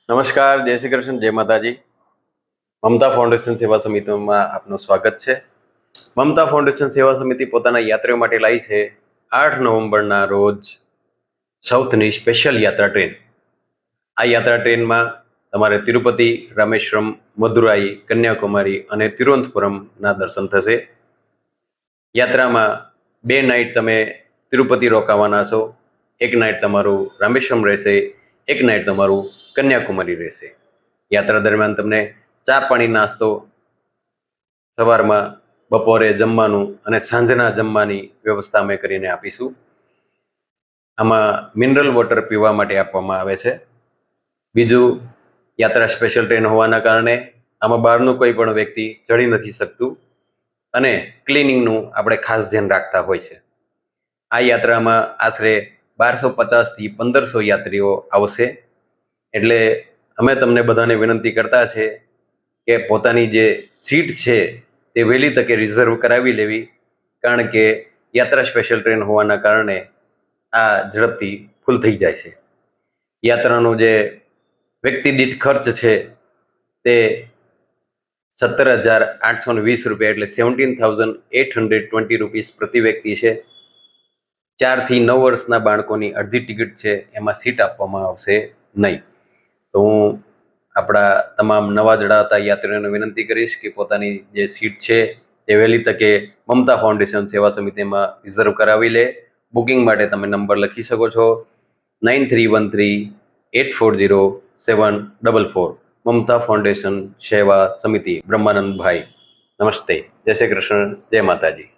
નમસ્કાર, જય શ્રી કૃષ્ણ, જય માતાજી. મમતા ફાઉન્ડેશન સેવા સમિતિમાં આપનું સ્વાગત છે. મમતા ફાઉન્ડેશન સેવા સમિતિ પોતાના યાત્રીઓ માટે લાવી છે 8 નવેમ્બરના રોજ સાઉથની સ્પેશિયલ યાત્રા ટ્રેન. આ યાત્રા ટ્રેનમાં તમારે તિરુપતિ, રામેશ્વરમ, મદુરાઈ, કન્યાકુમારી અને તિરુવનંતપુરમના દર્શન થશે. યાત્રામાં 2 નાઇટ તમે તિરુપતિ રોકાવાના છો, 1 નાઇટ તમારું રામેશ્વરમ રહેશે, 1 નાઇટ તમારું કન્યાકુમારી રહેશે. યાત્રા દરમિયાન તમને ચા પાણી નાસ્તો, સવારમાં, બપોરે જમવાનું અને સાંજના જમવાની વ્યવસ્થા અમે કરીને આપીશું. આમાં મિનરલ વોટર પીવા માટે આપવામાં આવે છે. બીજું, યાત્રા સ્પેશિયલ ટ્રેન હોવાના કારણે આમાં બહારનું કોઈ પણ વ્યક્તિ ચડી નથી શકતું અને ક્લિનિંગનું આપણે ખાસ ધ્યાન રાખતા હોય છે. આ યાત્રામાં આશરે 1250થી 1500 યાત્રીઓ આવશે. એટલે અમે તમને બધાને વિનંતી કરતા છે કે પોતાની જે સીટ છે તે વહેલી તકે રિઝર્વ કરાવી લેવી, કારણ કે યાત્રા સ્પેશિયલ ટ્રેન હોવાના કારણે આ ઝડપથી ફૂલ થઈ જાય છે. યાત્રાનો જે વ્યક્તિ દીઠ ખર્ચ છે તે 17,820 રૂપિયા એટલે 17,820 રૂપીસ પ્રતિ વ્યક્તિ છે. 4 થી 9 વર્ષના બાળકોની અડધી ટિકિટ છે, એમાં સીટ આપવામાં આવશે નહીં. તો હું આપણા તમામ નવા જડાતા યાત્રીઓને વિનંતી કરીશ કે પોતાની જે સીટ છે તે વહેલી તકે મમતા ફાઉન્ડેશન સેવા સમિતિમાં રિઝર્વ કરાવી લે. બુકિંગ માટે તમે નંબર લખી શકો છો 9313840744. મમતા ફાઉન્ડેશન સેવા સમિતિ, બ્રહ્માનંદભાઈ. નમસ્તે, જય શ્રી કૃષ્ણ, જય માતાજી.